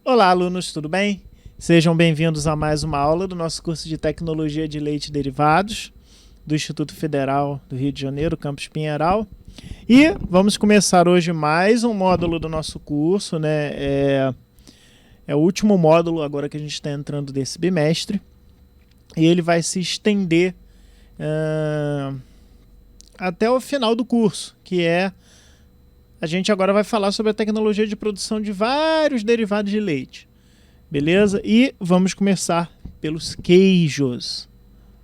Olá, alunos, tudo bem? Sejam bem-vindos a mais uma aula do nosso curso de Tecnologia de Leite e Derivados do Instituto Federal do Rio de Janeiro, campus Pinheiral. E vamos começar hoje mais um módulo do nosso curso, né? É o último módulo agora que a gente está entrando desse bimestre. E ele vai se estender até o final do curso, que a gente agora vai falar sobre a tecnologia de produção de vários derivados de leite. Beleza? E vamos começar pelos queijos.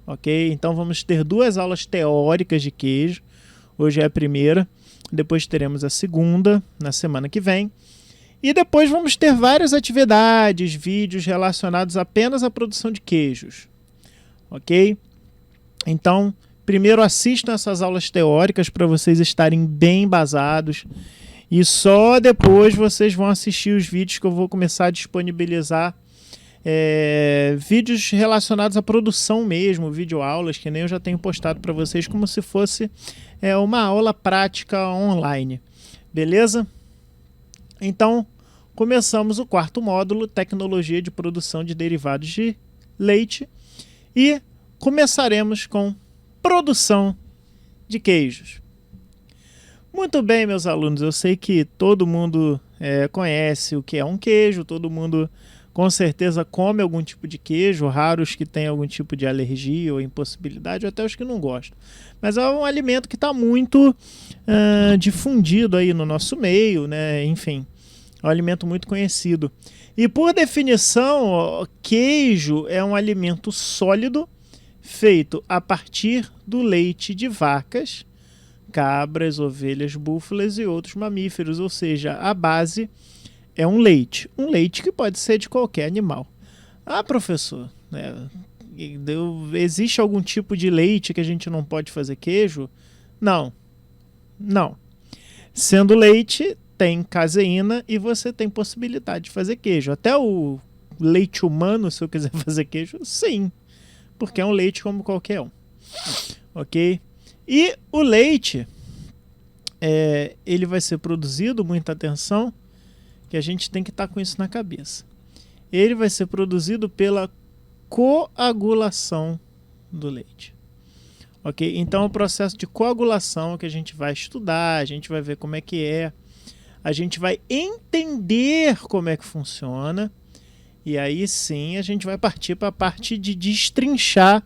Ok? Então vamos ter duas aulas teóricas de queijo. Hoje é a primeira, depois teremos a segunda na semana que vem. E depois vamos ter várias atividades, vídeos relacionados apenas à produção de queijos. Ok? Então, primeiro assistam essas aulas teóricas para vocês estarem bem embasados. E só depois vocês vão assistir os vídeos que eu vou começar a disponibilizar. Vídeos relacionados à produção mesmo, videoaulas, que nem eu já tenho postado para vocês, como se fosse uma aula prática online. Beleza? Então, começamos o quarto módulo, Tecnologia de Produção de Derivados de Leite. E começaremos com produção de queijos. Muito bem, meus alunos, eu sei que todo mundo conhece o que é um queijo, todo mundo com certeza come algum tipo de queijo, raros que têm algum tipo de alergia ou impossibilidade, ou até os que não gostam. Mas é um alimento que está muito difundido aí no nosso meio, né? Enfim, é um alimento muito conhecido. E por definição, queijo é um alimento sólido feito a partir do leite de vacas, cabras, ovelhas, búfalas e outros mamíferos, ou seja, a base é um leite que pode ser de qualquer animal. Ah, professor, existe algum tipo de leite que a gente não pode fazer queijo? Não. Sendo leite, tem caseína e você tem possibilidade de fazer queijo. Até o leite humano, se eu quiser fazer queijo, sim, porque é um leite como qualquer um. Ok? E o leite, ele vai ser produzido, muita atenção, que a gente tem que estar com isso na cabeça. Ele vai ser produzido pela coagulação do leite. Ok? Então, o processo de coagulação que a gente vai estudar, a gente vai ver como é que é, a gente vai entender como é que funciona, e aí sim a gente vai partir para a parte de destrinchar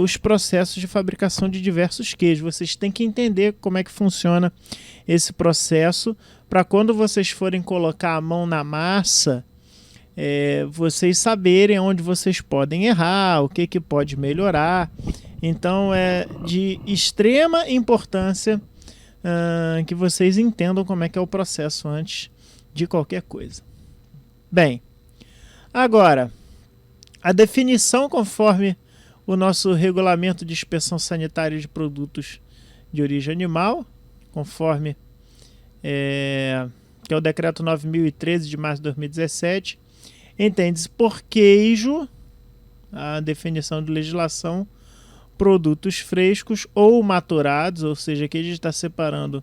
os processos de fabricação de diversos queijos. Vocês têm que entender como é que funciona esse processo para quando vocês forem colocar a mão na massa, vocês saberem onde vocês podem errar, o que pode melhorar. Então é de extrema importância que vocês entendam como é que é o processo antes de qualquer coisa. Bem, agora, a definição conforme o nosso regulamento de inspeção sanitária de produtos de origem animal, conforme que é o decreto 9.013 de março de 2017, entende-se por queijo, a definição de legislação, produtos frescos ou maturados, ou seja, aqui a gente está separando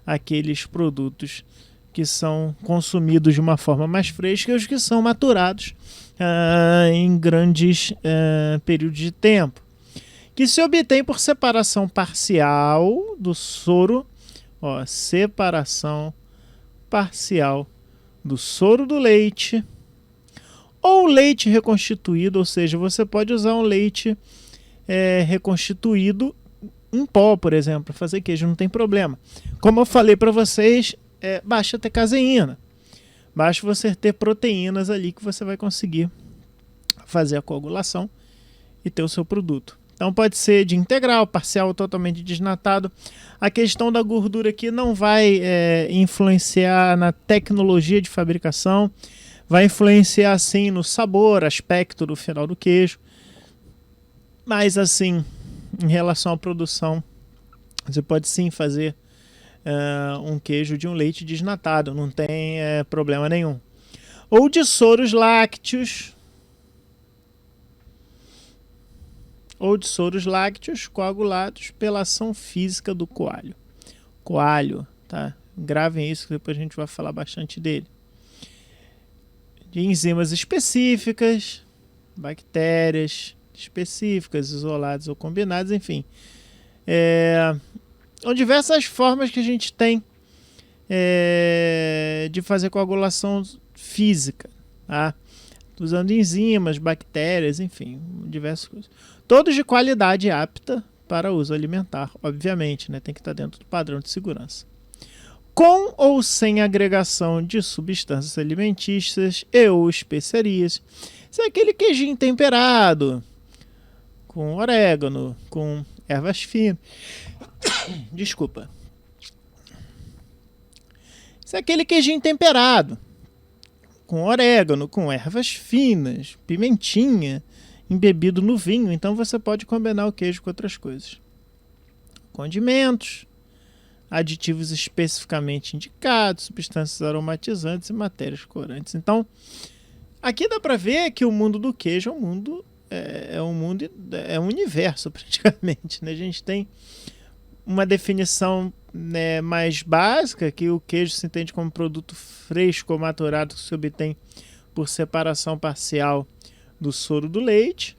aqueles produtos que são consumidos de uma forma mais fresca e os que são maturados em grandes períodos de tempo, que se obtém por separação parcial do soro, separação parcial do soro do leite, ou leite reconstituído, ou seja, você pode usar um leite reconstituído em pó, por exemplo, para fazer queijo, não tem problema. Como eu falei para vocês, basta ter caseína, basta você ter proteínas ali que você vai conseguir fazer a coagulação e ter o seu produto. Então pode ser de integral, parcial ou totalmente desnatado. A questão da gordura aqui não vai influenciar na tecnologia de fabricação, vai influenciar sim no sabor, aspecto do final do queijo. Mas assim, em relação à produção, você pode sim fazer um queijo de um leite desnatado, não tem problema nenhum. Ou de soros lácteos, coagulados pela ação física do coalho. Coalho, tá? Gravem isso que depois a gente vai falar bastante dele. de enzimas específicas, bactérias específicas, isoladas ou combinadas, enfim. São diversas formas que a gente tem de fazer coagulação física, tá? Usando enzimas, bactérias, enfim, diversas coisas. Todos de qualidade apta para uso alimentar, obviamente, né? Tem que estar dentro do padrão de segurança. Com ou sem agregação de substâncias alimentícias e ou especiarias. Isso é aquele queijinho temperado, com orégano, com ervas finas. Desculpa. Isso é aquele queijinho temperado, com orégano, com ervas finas, pimentinha, embebido no vinho. Então você pode combinar o queijo com outras coisas. Condimentos, aditivos especificamente indicados, substâncias aromatizantes e matérias corantes. Então, aqui dá para ver que o mundo do queijo é um mundo, é um universo praticamente, né? A gente tem uma definição, né, mais básica, que o queijo se entende como produto fresco ou maturado que se obtém por separação parcial do soro do leite.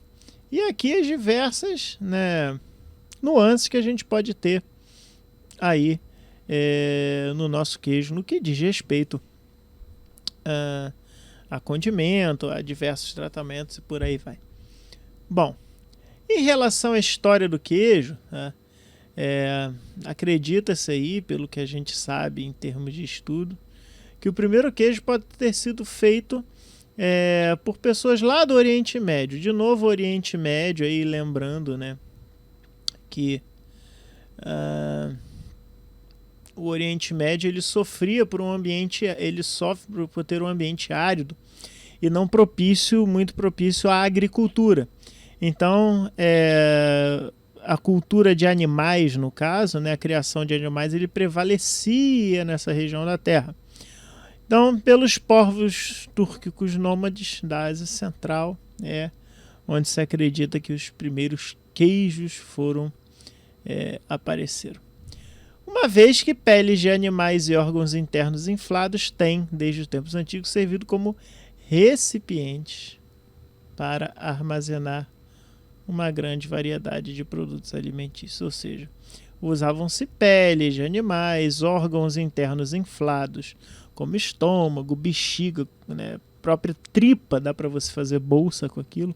E aqui as diversas, né, nuances que a gente pode ter aí no nosso queijo, no que diz respeito a condimento, a diversos tratamentos e por aí vai. Bom, em relação à história do queijo, né, acredita-se aí, pelo que a gente sabe em termos de estudo, que o primeiro queijo pode ter sido feito por pessoas lá do Oriente Médio. De novo, o Oriente Médio, aí lembrando, né, que o Oriente Médio ele sofria por um ambiente, ele sofre por ter um ambiente árido e não muito propício à agricultura. Então, a cultura de animais, no caso, né, a criação de animais, ele prevalecia nessa região da Terra. Então, pelos povos túrquicos nômades da Ásia Central, onde se acredita que os primeiros queijos apareceram. Uma vez que peles de animais e órgãos internos inflados têm, desde os tempos antigos, servido como recipientes para armazenar uma grande variedade de produtos alimentícios, ou seja, usavam-se peles de animais, órgãos internos inflados, como estômago, bexiga, né, própria tripa, dá para você fazer bolsa com aquilo.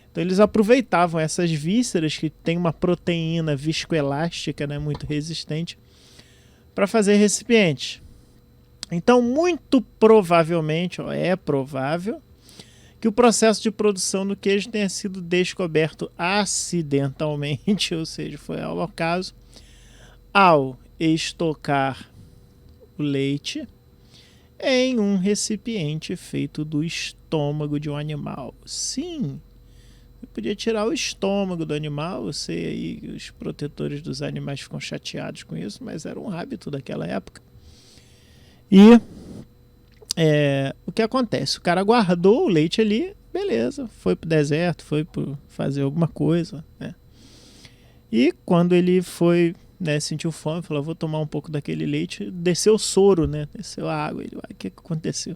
Então eles aproveitavam essas vísceras que tem uma proteína viscoelástica, né, muito resistente, para fazer recipientes. Então, muito provavelmente, é provável, que o processo de produção do queijo tenha sido descoberto acidentalmente, ou seja, foi ao acaso, ao estocar o leite em um recipiente feito do estômago de um animal. Sim, eu podia tirar o estômago do animal, eu sei aí que os protetores dos animais ficam chateados com isso, mas era um hábito daquela época. E o que acontece? O cara guardou o leite ali, beleza, foi pro deserto, foi fazer alguma coisa, né? E quando ele foi, né, sentiu fome, falou, vou tomar um pouco daquele leite, desceu o soro, né? Desceu a água. Ele, o que aconteceu?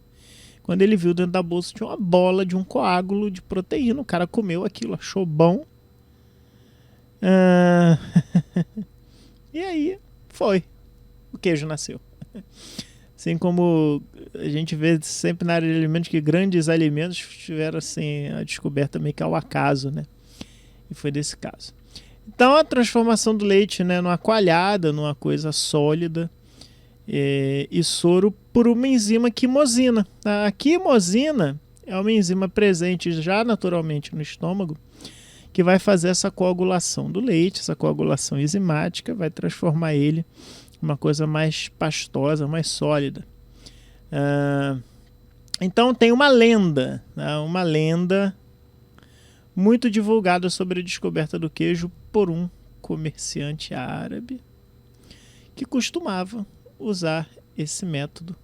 Quando ele viu dentro da bolsa tinha uma bola de um coágulo de proteína. O cara comeu aquilo, achou bom. E aí foi. O queijo nasceu. Assim como a gente vê sempre na área de alimentos que grandes alimentos tiveram assim, a descoberta meio que ao acaso, né? E foi desse caso. Então a transformação do leite, né, numa coalhada, numa coisa sólida, e soro por uma enzima quimosina. A quimosina é uma enzima presente já naturalmente no estômago, que vai fazer essa coagulação do leite, essa coagulação enzimática, vai transformar ele em uma coisa mais pastosa, mais sólida. Então tem uma lenda muito divulgada sobre a descoberta do queijo por um comerciante árabe que costumava usar esse método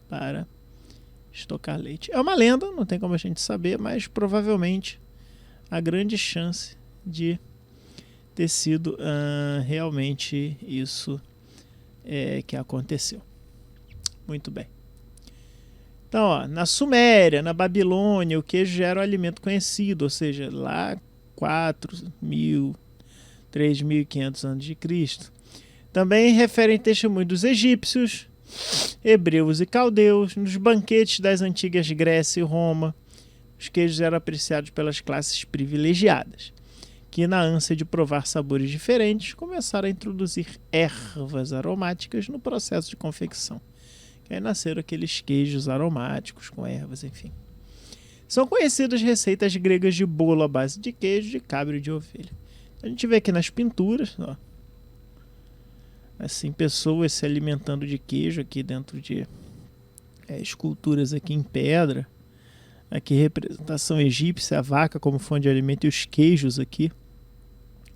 para estocar leite. É uma lenda, não tem como a gente saber, mas provavelmente há grande chance de ter sido realmente isso que aconteceu. Muito bem. Então, ó, na Suméria, na Babilônia, o queijo já era um alimento conhecido, ou seja, lá 4.000, 3.500 anos de Cristo. Também referem testemunhos dos egípcios, hebreus e caldeus, nos banquetes das antigas Grécia e Roma. Os queijos eram apreciados pelas classes privilegiadas, que na ânsia de provar sabores diferentes, começaram a introduzir ervas aromáticas no processo de confecção. E aí nasceram aqueles queijos aromáticos com ervas, enfim. São conhecidas receitas gregas de bolo à base de queijo, de cabra e de ovelha. A gente vê aqui nas pinturas, ó, assim, pessoas se alimentando de queijo aqui dentro de esculturas aqui em pedra. Aqui representação egípcia, a vaca como fonte de alimento e os queijos aqui,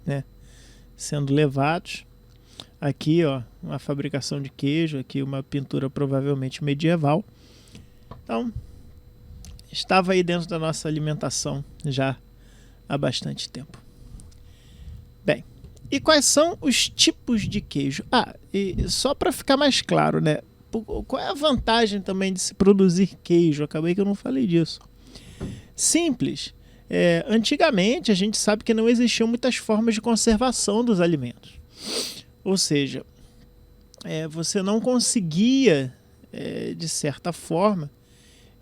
né, sendo levados. Aqui, ó, uma fabricação de queijo, aqui uma pintura provavelmente medieval. Então, estava aí dentro da nossa alimentação já há bastante tempo. Bem, e quais são os tipos de queijo? E só para ficar mais claro, né? Qual é a vantagem também de se produzir queijo? Acabei que eu não falei disso. Simples. Antigamente a gente sabe que não existiam muitas formas de conservação dos alimentos. Ou seja, você não conseguia, de certa forma,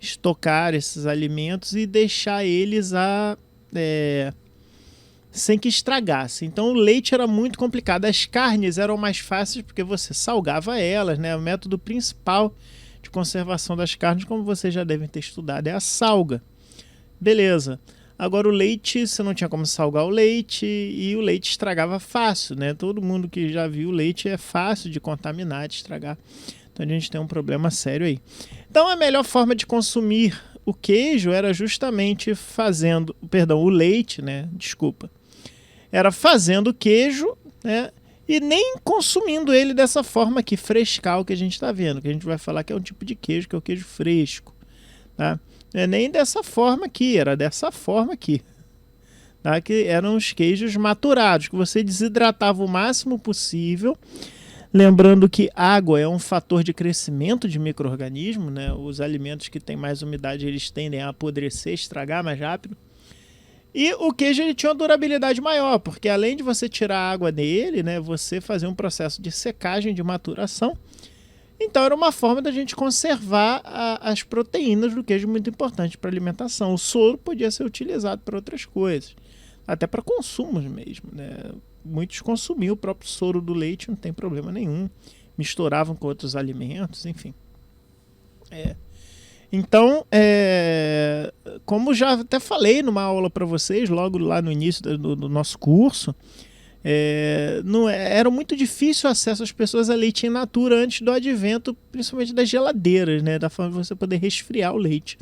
estocar esses alimentos e deixar eles sem que estragasse. Então o leite era muito complicado. As carnes eram mais fáceis porque você salgava elas, né? O método principal de conservação das carnes, como vocês já devem ter estudado, é a salga. Beleza. Agora o leite, você não tinha como salgar o leite e o leite estragava fácil, né? Todo mundo que já viu o leite é fácil de contaminar, de estragar. Então a gente tem um problema sério aí. Então a melhor forma de consumir o queijo era justamente o leite, né? Desculpa. Era fazendo queijo, né? E nem consumindo ele dessa forma aqui, frescal, que a gente está vendo. Que a gente vai falar que é um tipo de queijo, que é o queijo fresco. Tá? Não é nem dessa forma aqui, era dessa forma aqui. Tá? Que eram os queijos maturados, que você desidratava o máximo possível. Lembrando que água é um fator de crescimento de micro-organismo, né? Os alimentos que têm mais umidade, eles tendem a apodrecer, estragar mais rápido. E o queijo ele tinha uma durabilidade maior, porque além de você tirar a água dele, né, você fazia um processo de secagem, de maturação. Então era uma forma da gente conservar as proteínas do queijo, muito importante para a alimentação. O soro podia ser utilizado para outras coisas, até para consumos mesmo, né? Muitos consumiam o próprio soro do leite, não tem problema nenhum. Misturavam com outros alimentos, enfim. Então, como já até falei numa aula para vocês, logo lá no início do nosso curso, era muito difícil o acesso às pessoas a leite in natura antes do advento, principalmente das geladeiras, né, da forma de você poder resfriar o leite.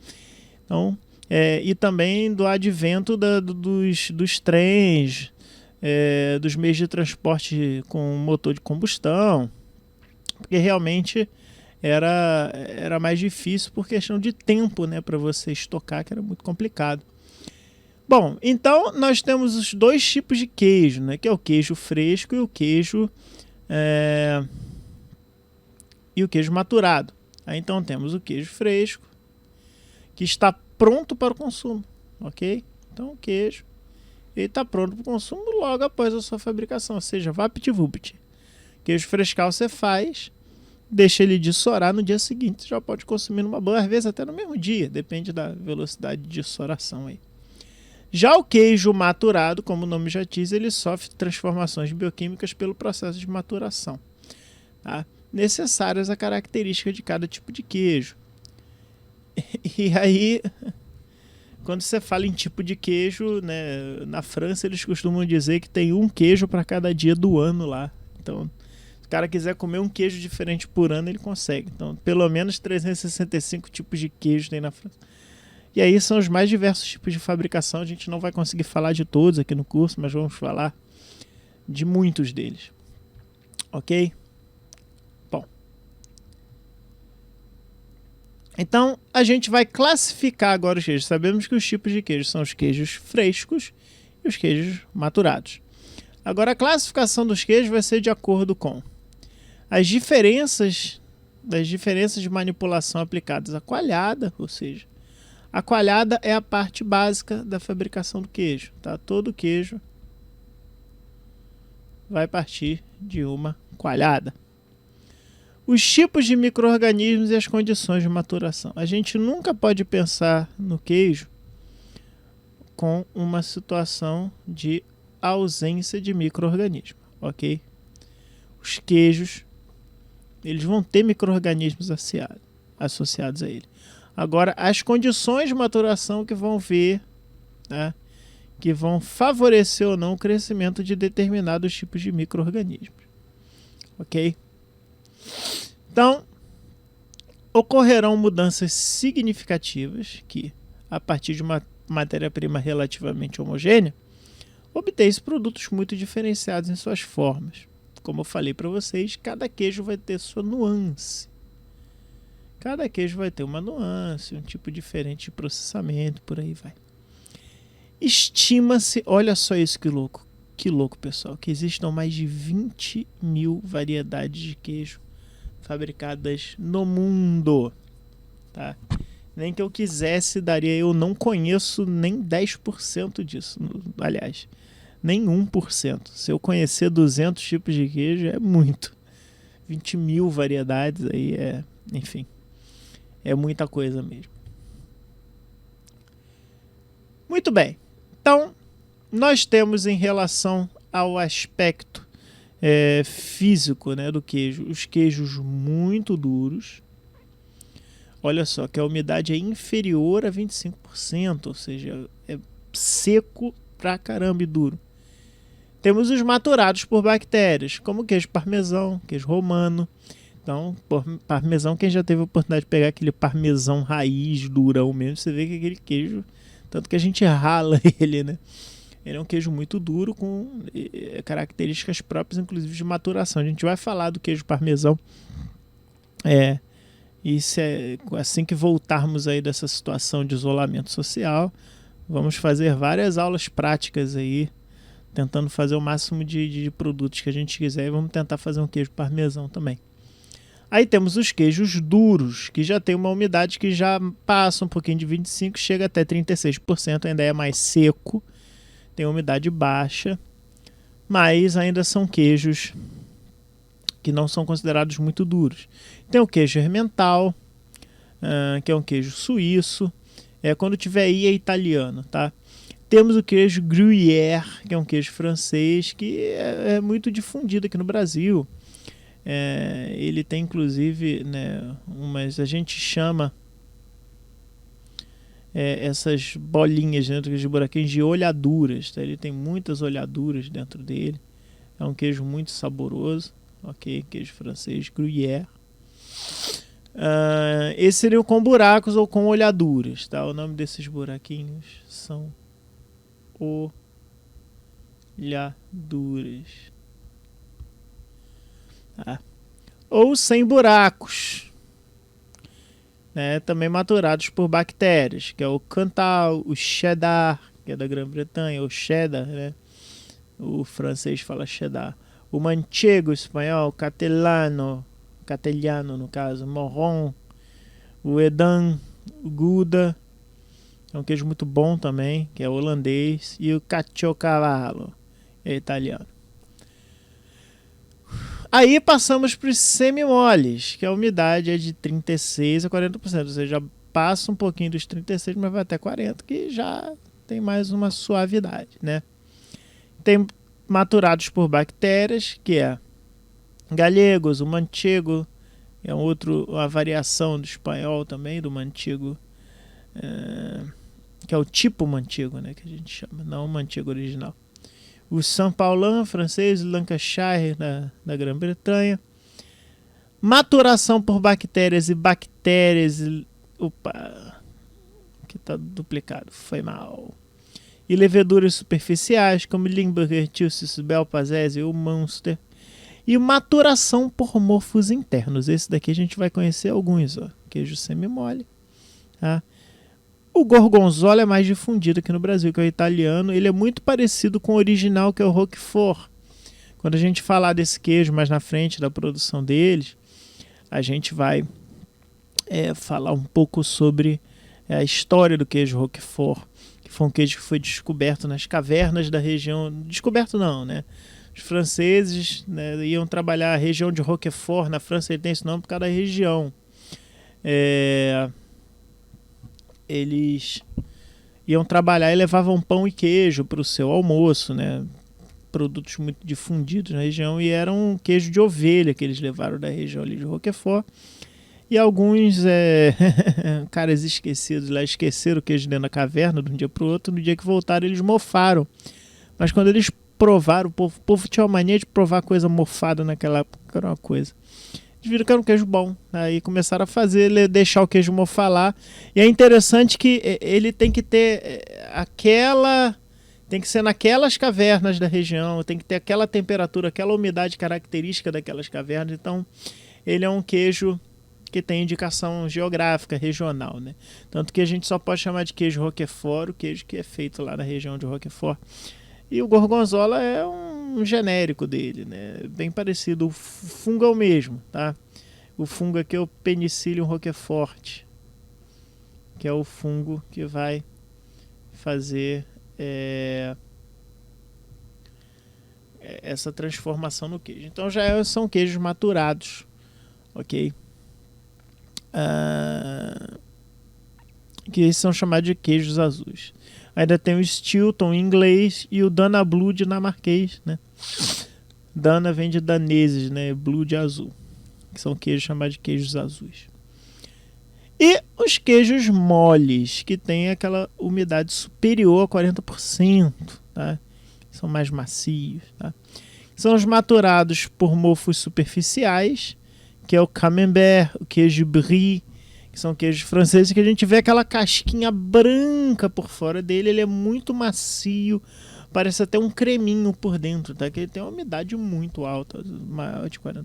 Então, e também do advento dos trens, dos meios de transporte com motor de combustão, porque realmente era mais difícil por questão de tempo, né, para você estocar, que era muito complicado. Bom, então nós temos os dois tipos de queijo, né, que é o queijo fresco e o queijo maturado. Aí, então temos o queijo fresco, que está pronto para o consumo, ok? Então o queijo está pronto para o consumo logo após a sua fabricação, ou seja, vapt-vupt. Queijo frescal você faz, deixa ele dessorar no dia seguinte, você já pode consumir numa boa, às vezes até no mesmo dia, depende da velocidade de dessoração aí. Já o queijo maturado, como o nome já diz, ele sofre transformações bioquímicas pelo processo de maturação, tá? Necessárias à característica de cada tipo de queijo. E aí, quando você fala em tipo de queijo, né, na França eles costumam dizer que tem um queijo para cada dia do ano lá. Então, se o cara quiser comer um queijo diferente por ano, ele consegue. Então, pelo menos 365 tipos de queijo tem na França. E aí são os mais diversos tipos de fabricação. A gente não vai conseguir falar de todos aqui no curso, mas vamos falar de muitos deles. Ok? Bom. Então, a gente vai classificar agora os queijos. Sabemos que os tipos de queijos são os queijos frescos e os queijos maturados. Agora, a classificação dos queijos vai ser de acordo com as diferenças das diferenças de manipulação aplicadas à coalhada, ou seja, a coalhada é a parte básica da fabricação do queijo, tá? Todo queijo vai partir de uma coalhada. Os tipos de micro-organismos e as condições de maturação. A gente nunca pode pensar no queijo com uma situação de ausência de micro-organismo, ok? Os queijos, eles vão ter micro-organismos associados a ele. Agora, as condições de maturação que vão ver, né, que vão favorecer ou não o crescimento de determinados tipos de micro-organismos. Ok? Então, ocorrerão mudanças significativas que, a partir de uma matéria-prima relativamente homogênea, obtém-se produtos muito diferenciados em suas formas. Como eu falei para vocês, cada queijo vai ter sua nuance. Cada queijo vai ter uma nuance, um tipo diferente de processamento, por aí vai. Estima-se, olha só isso que louco pessoal, que existam mais de 20 mil variedades de queijo fabricadas no mundo, tá? Nem que eu quisesse daria, eu não conheço nem 10% disso, aliás, nem 1%. Se eu conhecer 200 tipos de queijo é muito. 20 mil variedades aí enfim, é muita coisa mesmo. Muito bem. Então, nós temos em relação ao aspecto físico, né, do queijo, os queijos muito duros. Olha só, que a umidade é inferior a 25%, ou seja, é seco pra caramba e duro. Temos os maturados por bactérias, como queijo parmesão, queijo romano. Então, parmesão, quem já teve a oportunidade de pegar aquele parmesão raiz, durão mesmo, você vê que aquele queijo, tanto que a gente rala ele, né? Ele é um queijo muito duro, com características próprias, inclusive de maturação. A gente vai falar do queijo parmesão. Isso assim que voltarmos aí dessa situação de isolamento social, vamos fazer várias aulas práticas aí, tentando fazer o máximo de produtos que a gente quiser, e vamos tentar fazer um queijo parmesão também. Aí temos os queijos duros, que já tem uma umidade que já passa um pouquinho de 25%, chega até 36%, ainda é mais seco, tem umidade baixa, mas ainda são queijos que não são considerados muito duros. Tem o queijo emmental, que é um queijo suíço, quando tiver I é italiano, tá? Temos o queijo Gruyère, que é um queijo francês, que é muito difundido aqui no Brasil. Ele tem inclusive, né, a gente chama essas bolinhas dentro de buraquinhos de olhaduras, tá? Ele tem muitas olhaduras dentro dele. É um queijo muito saboroso, ok? Queijo francês, Gruyère. Esse seria com buracos ou com olhaduras, tá? O nome desses buraquinhos são olhaduras. Ou sem buracos, né? Também maturados por bactérias, que é o Cantal, o Cheddar, que é da Grã-Bretanha, o Cheddar, né? O francês fala Cheddar, o Manchego espanhol, Castellano no caso, Morron, o Edam, o Gouda, é um queijo muito bom também, que é holandês, e o Caciocavallo, é italiano. Aí passamos para os semi-moles, que a umidade é de 36% a 40%, ou seja, passa um pouquinho dos 36%, mas vai até 40%, que já tem mais uma suavidade, né? Tem maturados por bactérias, que é Gallegos, o Manchego, é uma variação do espanhol também, do Manchego, que é o tipo Manchego, né, que a gente chama, não o Manchego original. O São Paulin, francês, o Lancashire, da Grã-Bretanha. Maturação por bactérias e bactérias... Opa! Aqui está duplicado, foi mal. E leveduras superficiais, como Limburger, Tilsis, Belpazese ou Munster. E maturação por morfos internos. Esse daqui a gente vai conhecer alguns, ó. Queijo semi-mole, tá? O gorgonzola é mais difundido aqui no Brasil, que é o italiano. Ele é muito parecido com o original, que é o Roquefort. Quando a gente falar desse queijo mais na frente da produção deles, a gente vai falar um pouco sobre a história do queijo Roquefort, que foi um queijo que foi descoberto nas cavernas da região. Descoberto não, né? Os franceses, né, iam trabalhar a região de Roquefort. Na França ele tem esse nome por causa da região. Eles iam trabalhar e levavam pão e queijo para o seu almoço, né? Produtos muito difundidos na região, e era um queijo de ovelha que eles levaram da região ali de Roquefort. E alguns caras esquecidos lá esqueceram o queijo dentro da caverna de um dia para o outro. No dia que voltaram, eles mofaram. Mas quando eles provaram, o povo tinha uma mania de provar coisa mofada naquela época, era uma coisa. Eles viram que era um queijo bom. Aí começaram a fazer, deixar o queijo mofar lá. E é interessante que ele tem que ter tem que ser naquelas cavernas da região, tem que ter aquela temperatura, aquela umidade característica daquelas cavernas. Então, ele é um queijo que tem indicação geográfica, regional, né? Tanto que a gente só pode chamar de queijo Roquefort, o queijo que é feito lá na região de Roquefort. E o gorgonzola é um genérico dele, né? Bem parecido. O fungo é o mesmo, tá? O fungo aqui é o Penicillium roquefort, que é o fungo que vai fazer essa transformação no queijo. Então já são queijos maturados, ok? Que são chamados de queijos azuis. Ainda tem o Stilton em inglês e o Dana Blue dinamarquês, né? Dana vem de daneses, né? Blue de azul, que são queijos chamados de queijos azuis. E os queijos moles, que tem aquela umidade superior a 40%, tá? São mais macios, tá? São os maturados por mofos superficiais, que é o camembert, o queijo brie, que são queijos franceses, que a gente vê aquela casquinha branca por fora dele. Ele é muito macio, parece até um creminho por dentro, tá? Que ele tem uma umidade muito alta, maior de 40%.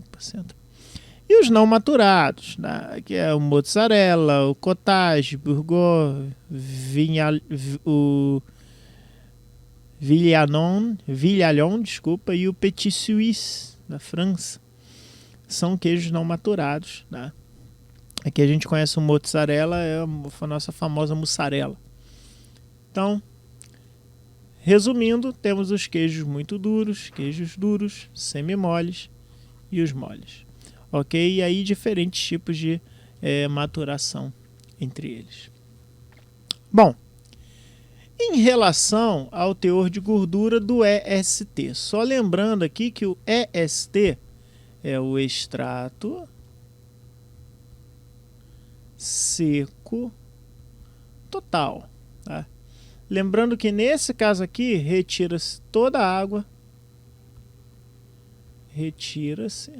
E os não maturados, tá? Que é o mozzarella, o cottage, bourgogne, o Villaillon, desculpa, e o petit suisse da França. São queijos não maturados, tá? Aqui a gente conhece o mozzarella, é a nossa famosa mussarela. Então, resumindo, temos os queijos muito duros, queijos duros, semi-moles e os moles. Ok? E aí diferentes tipos de maturação entre eles. Bom, em relação ao teor de gordura do EST, só lembrando aqui que o EST é o extrato seco total, tá? Lembrando que nesse caso aqui retira-se toda a água, retira-se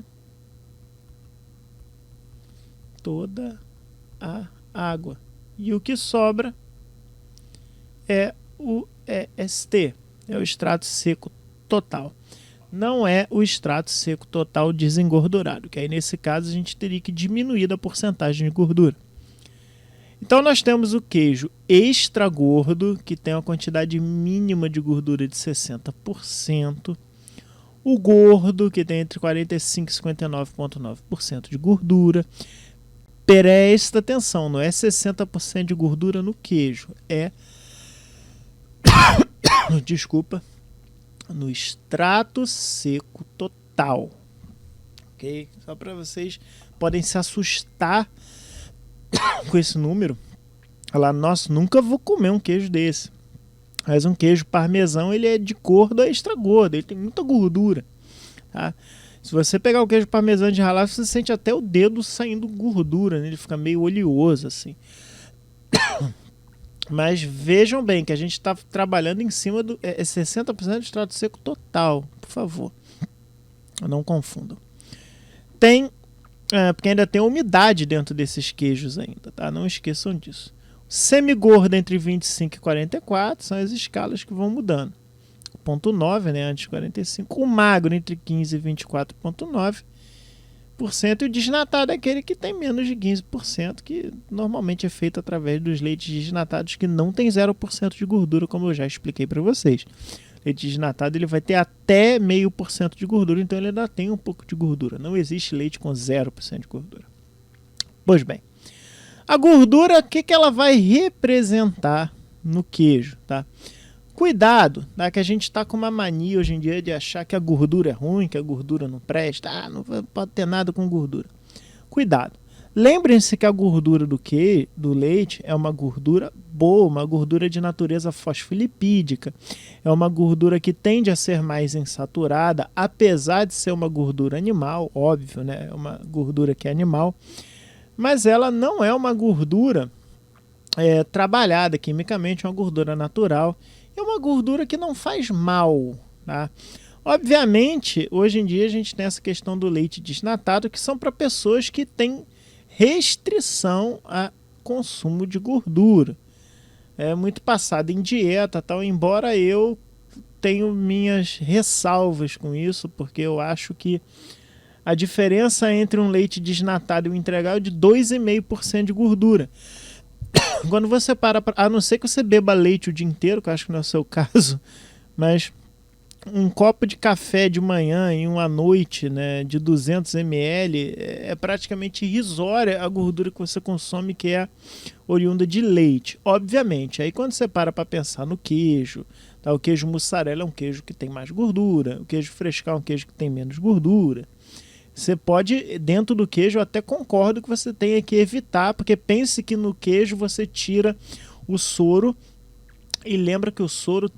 toda a água, e o que sobra é o EST, é o extrato seco total. Não é o extrato seco total desengordurado, que aí nesse caso a gente teria que diminuir a porcentagem de gordura. Então nós temos o queijo extra gordo, que tem uma quantidade mínima de gordura de 60%. O gordo, que tem entre 45% e 59,9% de gordura. Presta atenção, não é 60% de gordura no queijo, é desculpa, no extrato seco total. Ok? Só para vocês podem se assustar com esse número. Falar, nossa, nunca vou comer um queijo desse. Mas um queijo parmesão, ele é de gordo extra gordo, ele tem muita gordura, tá? Se você pegar o queijo parmesão de ralar, você sente até o dedo saindo gordura, né? Ele fica meio oleoso assim. Mas vejam bem que a gente está trabalhando em cima do 60% de extrato seco total, por favor. Não confundam. Tem, porque ainda tem umidade dentro desses queijos ainda, tá? Não esqueçam disso. Semigordo entre 25 e 44 são as escalas que vão mudando. 0,9, né, antes de 45. O magro entre 15 e 24,9%. E o desnatado é aquele que tem menos de 15%, que normalmente é feito através dos leites desnatados que não tem 0% de gordura, como eu já expliquei para vocês. Leite desnatado ele vai ter até 0,5% de gordura, então ele ainda tem um pouco de gordura. Não existe leite com 0% de gordura. Pois bem, a gordura, o que ela vai representar no queijo, tá? Cuidado, tá? Que a gente está com uma mania hoje em dia de achar que a gordura é ruim, que a gordura não presta, não pode ter nada com gordura. Cuidado. Lembrem-se que a gordura do leite é uma gordura boa, uma gordura de natureza fosfolipídica. É uma gordura que tende a ser mais insaturada, apesar de ser uma gordura animal, óbvio, né? É uma gordura que é animal, mas ela não é uma gordura trabalhada quimicamente, é uma gordura natural. É uma gordura que não faz mal, tá? Obviamente, hoje em dia a gente tem essa questão do leite desnatado, que são para pessoas que têm restrição a consumo de gordura. É muito passado em dieta, tal, embora eu tenho minhas ressalvas com isso, porque eu acho que a diferença entre um leite desnatado e um integral é de 2,5% de gordura. Quando você a não ser que você beba leite o dia inteiro, que eu acho que não é o seu caso, mas um copo de café de manhã e um à noite, né, de 200 ml, é praticamente irrisória a gordura que você consome, que é oriunda de leite. Obviamente, aí quando você para pensar no queijo, tá, o queijo mussarela é um queijo que tem mais gordura, o queijo frescal é um queijo que tem menos gordura. Você pode, dentro do queijo, eu até concordo que você tenha que evitar, porque pense que no queijo você tira o soro e lembra que o soro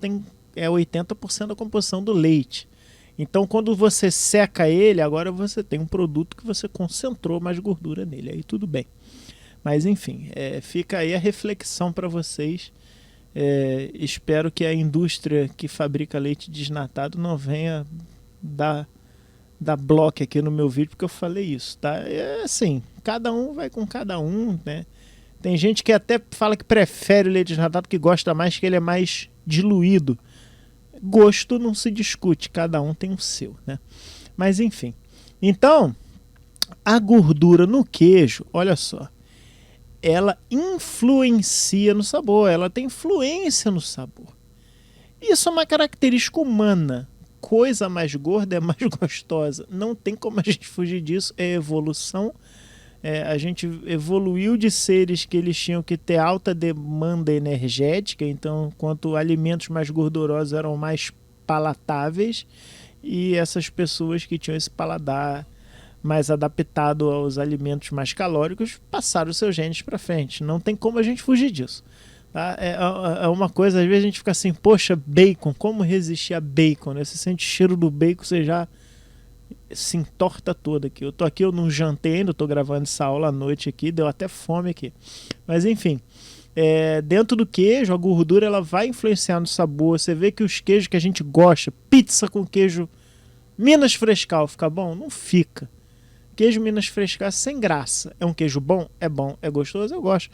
é 80% da composição do leite. Então, quando você seca ele, agora você tem um produto que você concentrou mais gordura nele. Aí tudo bem. Mas, enfim, fica aí a reflexão para vocês. Espero que a indústria que fabrica leite desnatado não venha dar bloco aqui no meu vídeo, porque eu falei isso, tá? É assim, cada um vai com cada um, né? Tem gente que até fala que prefere o leite desnatado, que gosta mais, que ele é mais diluído. Gosto não se discute, cada um tem o seu, né? Mas enfim. Então, a gordura no queijo, olha só, ela influencia no sabor, ela tem influência no sabor. Isso é uma característica humana. Coisa mais gorda é mais gostosa. Não tem como a gente fugir disso, é evolução. A gente evoluiu de seres que eles tinham que ter alta demanda energética, então quanto alimentos mais gordurosos eram mais palatáveis, e essas pessoas que tinham esse paladar mais adaptado aos alimentos mais calóricos passaram os seus genes para frente. Não tem como a gente fugir disso. Tá? É uma coisa, às vezes a gente fica assim, poxa, bacon, como resistir a bacon? Né? Você sente o cheiro do bacon, você já se entorta toda aqui. Eu tô aqui, eu não jantei ainda, eu tô gravando essa aula à noite aqui, deu até fome aqui. Mas enfim, dentro do queijo, a gordura ela vai influenciar no sabor. Você vê que os queijos que a gente gosta, pizza com queijo Minas Frescal, fica bom? Não fica. Queijo Minas Frescal é sem graça. É um queijo bom? É bom. É gostoso? Eu gosto.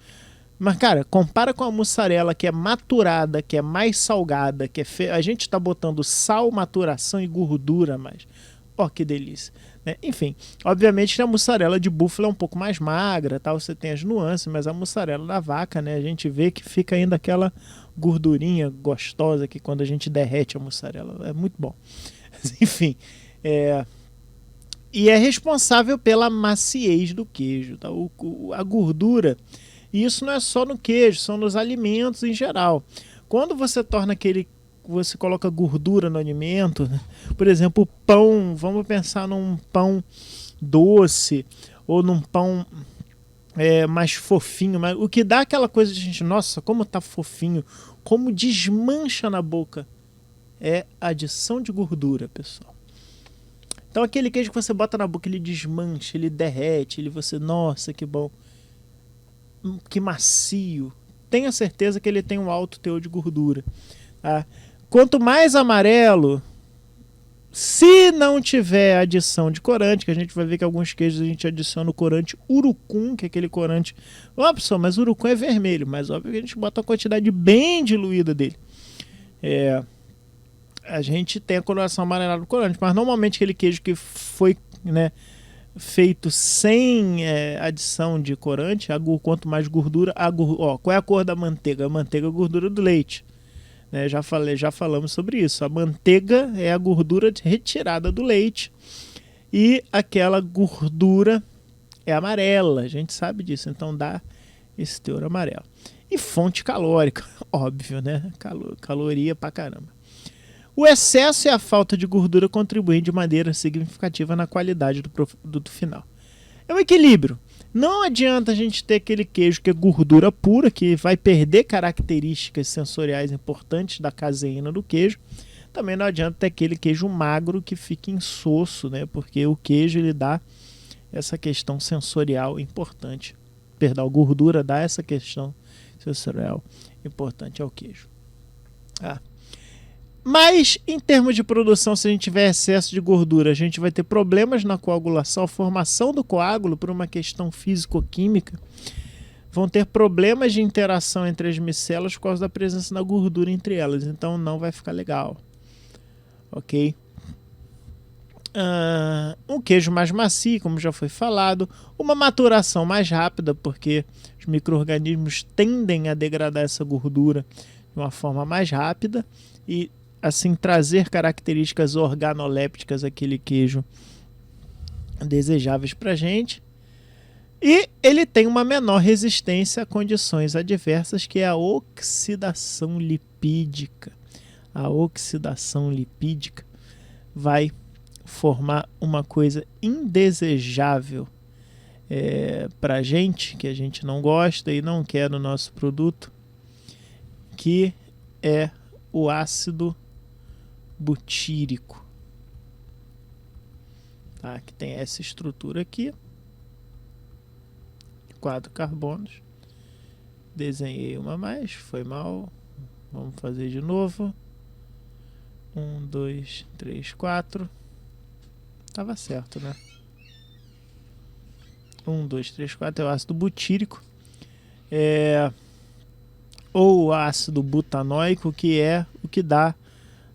Mas, cara, compara com a mussarela, que é maturada, que é mais salgada, a gente tá botando sal, maturação e gordura mais. Ó, que delícia. Né? Enfim, obviamente que a mussarela de búfala é um pouco mais magra, tá? Você tem as nuances, mas a mussarela da vaca, né? A gente vê que fica ainda aquela gordurinha gostosa que quando a gente derrete a mussarela. É muito bom. Mas, enfim, e é responsável pela maciez do queijo, tá? A gordura... E isso não é só no queijo, são nos alimentos em geral. Quando você você coloca gordura no alimento, né? Por exemplo, o pão, vamos pensar num pão doce ou num pão mais fofinho, mas o que dá aquela coisa de gente, nossa, como tá fofinho, como desmancha na boca, é a adição de gordura, pessoal. Então aquele queijo que você bota na boca, ele desmancha, ele derrete, nossa, que bom. Que macio. Tenha certeza que ele tem um alto teor de gordura. Tá? Quanto mais amarelo, se não tiver adição de corante, que a gente vai ver que alguns queijos a gente adiciona o corante urucum, que é aquele corante... Ó, pessoal, mas urucum é vermelho, mas óbvio que a gente bota uma quantidade bem diluída dele. A gente tem a coloração amarelada do corante, mas normalmente aquele queijo que foi, né, feito sem adição de corante, quanto mais gordura, qual é a cor da manteiga? A manteiga é a gordura do leite. Né? Já falamos sobre isso. A manteiga é a gordura retirada do leite, e aquela gordura é amarela, a gente sabe disso, então dá esse teor amarelo. E fonte calórica, óbvio, né? Caloria pra caramba. O excesso e a falta de gordura contribuem de maneira significativa na qualidade do produto final. É um equilíbrio. Não adianta a gente ter aquele queijo que é gordura pura, que vai perder características sensoriais importantes da caseína do queijo. Também não adianta ter aquele queijo magro que fica insosso, né? Porque o queijo ele dá essa questão sensorial importante. Perdão, a gordura dá essa questão sensorial importante ao queijo. Mas, em termos de produção, se a gente tiver excesso de gordura, a gente vai ter problemas na coagulação, a formação do coágulo por uma questão físico-química. Vão ter problemas de interação entre as micelas por causa da presença da gordura entre elas. Então, não vai ficar legal. Ok? Um queijo mais macio, como já foi falado. Uma maturação mais rápida, porque os micro-organismos tendem a degradar essa gordura de uma forma mais rápida. E assim trazer características organolépticas àquele queijo desejáveis para a gente. E ele tem uma menor resistência a condições adversas, que é a oxidação lipídica. A oxidação lipídica vai formar uma coisa indesejável para a gente, que a gente não gosta e não quer no nosso produto, que é o ácido butírico, tá? Que tem essa estrutura aqui, 4 carbonos. Desenhei uma a mais, foi mal, vamos fazer de novo. 1, 2, 3, 4. Tava certo, né? 1, 2, 3, 4 é o ácido butírico, ou o ácido butanóico, que é o que dá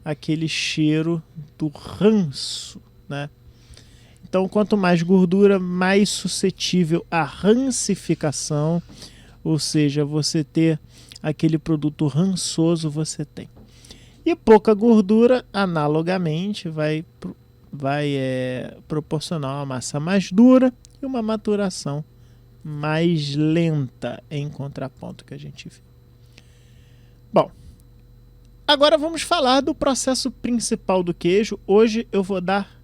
aquele cheiro do ranço, né? Então, quanto mais gordura, mais suscetível à rancificação, ou seja, você ter aquele produto rançoso, você tem. E pouca gordura, analogamente, vai proporcionar uma massa mais dura e uma maturação mais lenta, em contraponto que a gente viu. Bom, agora vamos falar do processo principal do queijo. Hoje eu vou dar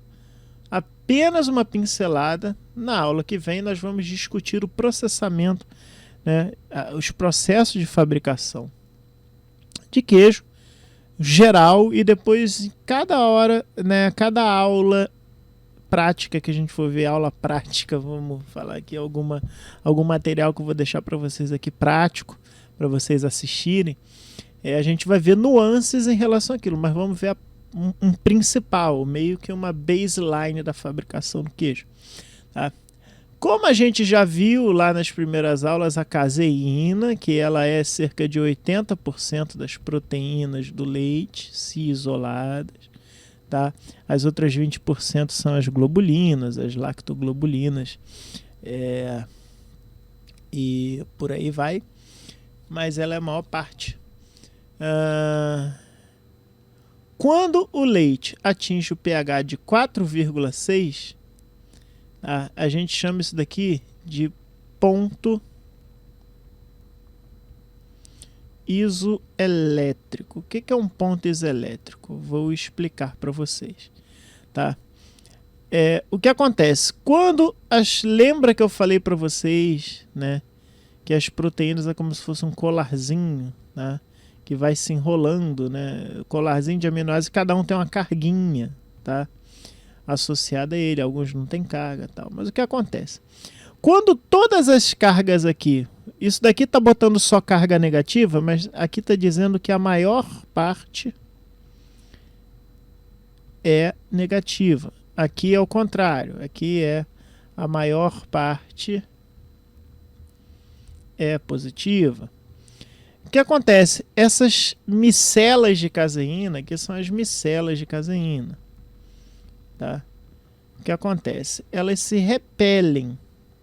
apenas uma pincelada. Na aula que vem nós vamos discutir o processamento, né, os processos de fabricação de queijo geral, e depois cada hora, né, cada aula prática que a gente for ver, aula prática, vamos falar aqui algum material que eu vou deixar para vocês aqui prático, para vocês assistirem. A gente vai ver nuances em relação àquilo, mas vamos ver um principal, meio que uma baseline da fabricação do queijo, tá? Como a gente já viu lá nas primeiras aulas, a caseína, que ela é cerca de 80% das proteínas do leite, se isoladas, tá? As outras 20% são as globulinas, as lactoglobulinas, e por aí vai, mas ela é a maior parte. Quando o leite atinge o pH de 4,6, a gente chama isso daqui de ponto isoelétrico. O que é um ponto isoelétrico? Vou explicar para vocês, tá? O que acontece? Quando lembra que eu falei para vocês, né, que as proteínas é como se fosse um colarzinho, né, que vai se enrolando, né? Colarzinho de aminoácidos, cada um tem uma carguinha, tá? Associada a ele, alguns não tem carga, tal. Mas o que acontece? Quando todas as cargas aqui, isso daqui está botando só carga negativa, mas aqui está dizendo que a maior parte é negativa. Aqui é o contrário, aqui é a maior parte é positiva. O que acontece? Essas micelas de caseína, que são as micelas de caseína, tá? O que acontece? Elas se repelem,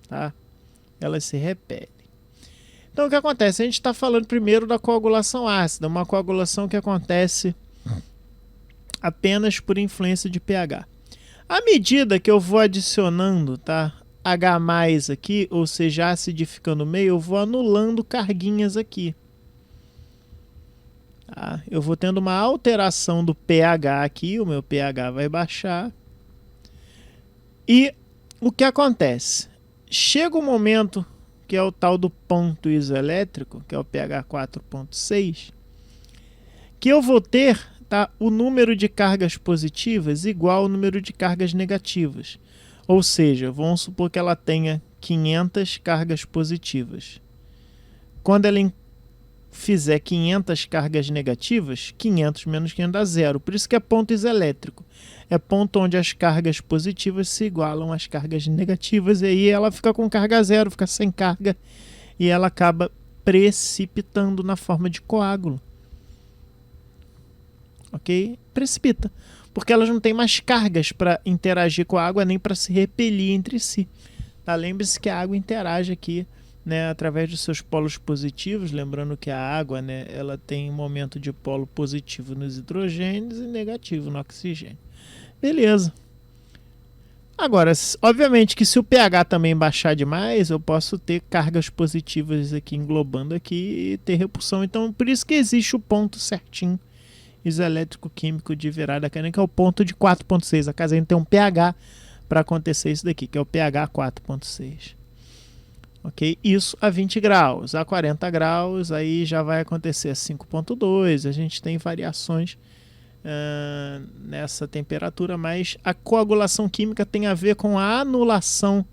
tá? Elas se repelem. Então, o que acontece? A gente está falando primeiro da coagulação ácida, uma coagulação que acontece apenas por influência de pH. À medida que eu vou adicionando, tá, H+ aqui, ou seja, acidificando o meio, eu vou anulando carguinhas aqui. Tá? Eu vou tendo uma alteração do pH aqui, o meu pH vai baixar. E o que acontece? Chega um momento, que é o tal do ponto isoelétrico, que é o pH 4.6, que eu vou ter, tá, o número de cargas positivas igual ao número de cargas negativas. Ou seja, vamos supor que ela tenha 500 cargas positivas. Quando ela fizer 500 cargas negativas, 500 menos 500 dá zero. Por isso que é ponto isoelétrico. É ponto onde as cargas positivas se igualam às cargas negativas, e aí ela fica com carga zero, fica sem carga, e ela acaba precipitando na forma de coágulo. Ok? Precipita. Porque elas não têm mais cargas para interagir com a água, nem para se repelir entre si. Tá? Lembre-se que a água interage aqui, né, através dos seus polos positivos. Lembrando que a água, né, ela tem um momento de polo positivo nos hidrogênios e negativo no oxigênio. Beleza. Agora, obviamente que se o pH também baixar demais, eu posso ter cargas positivas aqui englobando aqui e ter repulsão. Então, por isso que existe o ponto certinho isoelétrico químico de virada canônica, que é o ponto de 4.6. A caseína tem um pH para acontecer isso daqui, que é o pH 4.6. Ok? Isso a 20 graus. A 40 graus, aí já vai acontecer a 5.2. A gente tem variações nessa temperatura, mas a coagulação química tem a ver com a anulação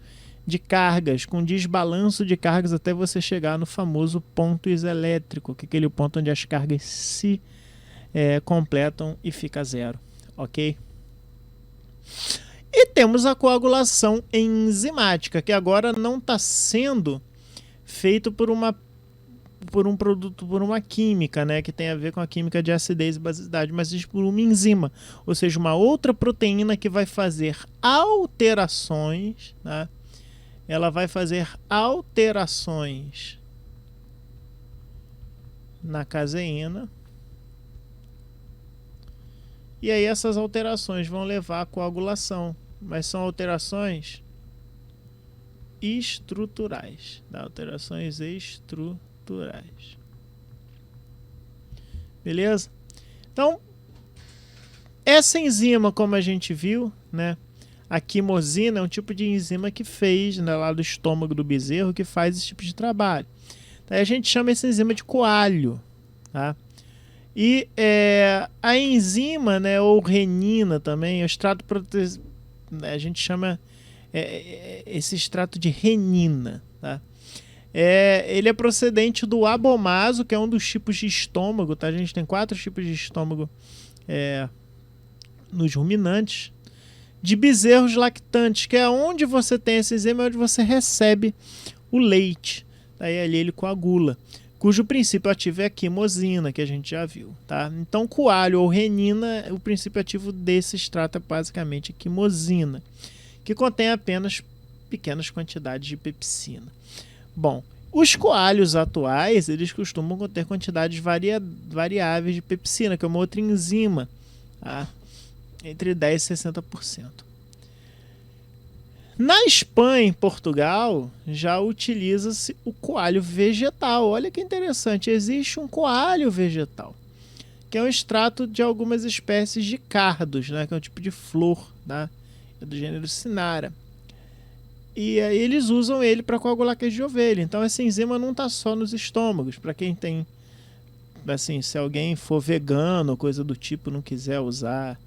de cargas, com desbalanço de cargas, até você chegar no famoso ponto isoelétrico, que é aquele ponto onde as cargas se completam e fica zero, ok? E temos a coagulação enzimática, que agora não está sendo feito por um produto, por uma química, né, que tem a ver com a química de acidez e basicidade, mas por uma enzima, ou seja, uma outra proteína que vai fazer alterações, né? Ela vai fazer alterações na caseína. E aí essas alterações vão levar à coagulação, mas são alterações estruturais, tá? Alterações estruturais. Beleza? Então, essa enzima, como a gente viu, né, a quimosina é um tipo de enzima que fez, né, lá do estômago do bezerro, que faz esse tipo de trabalho. Então, a gente chama essa enzima de coalho, tá? E a enzima, né, ou renina também, o extrato a gente chama esse extrato de renina, tá? Ele é procedente do abomaso, que é um dos tipos de estômago, tá? A gente tem 4 tipos de estômago nos ruminantes, de bezerros lactantes, que é onde você tem essa enzima, é onde você recebe o leite, tá? E ali ele coagula, cujo princípio ativo é a quimosina, que a gente já viu, tá? Então, coalho ou renina, o princípio ativo desse extrato é basicamente a quimosina, que contém apenas pequenas quantidades de pepsina. Bom, os coalhos atuais, eles costumam conter quantidades variáveis de pepsina, que é uma outra enzima, tá? Entre 10% e 60%. Na Espanha e Portugal, já utiliza-se o coalho vegetal. Olha que interessante, existe um coalho vegetal, que é um extrato de algumas espécies de cardos, né, que é um tipo de flor, tá? É do gênero Cinara. E aí eles usam ele para coagular queijo de ovelha. Então essa enzima não está só nos estômagos. Para quem tem, assim, se alguém for vegano, coisa do tipo, não quiser usar,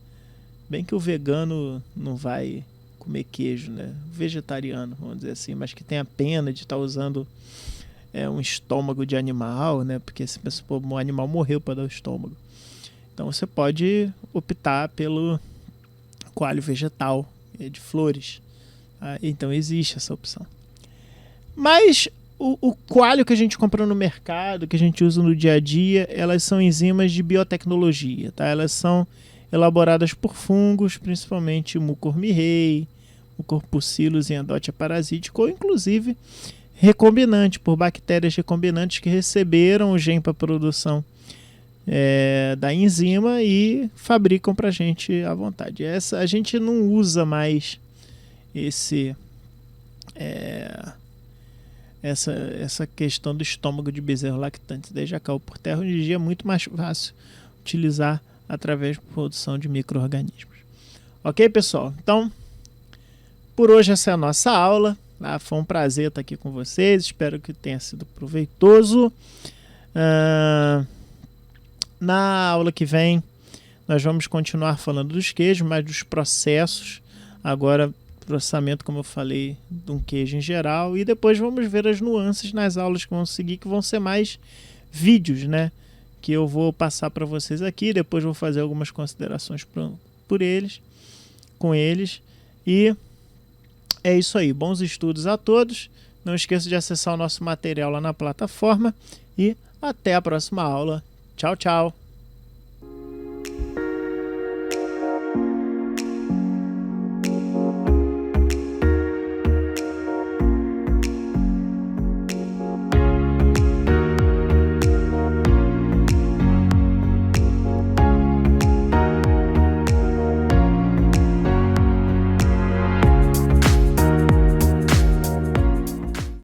bem que o vegano não vai comer queijo, né? Vegetariano, vamos dizer assim, mas que tem a pena de estar usando um estômago de animal, né? Porque se o animal morreu para dar o estômago. Então você pode optar pelo coalho vegetal de flores. Então existe essa opção. Mas o coalho que a gente compra no mercado, que a gente usa no dia a dia, elas são enzimas de biotecnologia, tá? Elas são elaboradas por fungos, principalmente Mucormyriae, Mucorpucillus e Endothia parasítica, ou inclusive recombinante, por bactérias recombinantes que receberam o gene para produção da enzima e fabricam para a gente à vontade. A gente não usa mais essa questão do estômago de bezerro lactante. Daí já caiu por terra. Hoje em dia é muito mais fácil utilizar através da produção de micro-organismos. Ok, pessoal? Então, por hoje essa é a nossa aula. Foi um prazer estar aqui com vocês. Espero que tenha sido proveitoso. Na aula que vem, nós vamos continuar falando dos queijos, mas dos processos. Agora, processamento, como eu falei, de um queijo em geral. E depois vamos ver as nuances nas aulas que vão seguir, que vão ser mais vídeos, né? Que eu vou passar para vocês aqui. Depois vou fazer algumas considerações com eles. E é isso aí. Bons estudos a todos. Não esqueça de acessar o nosso material lá na plataforma. E até a próxima aula. Tchau, tchau.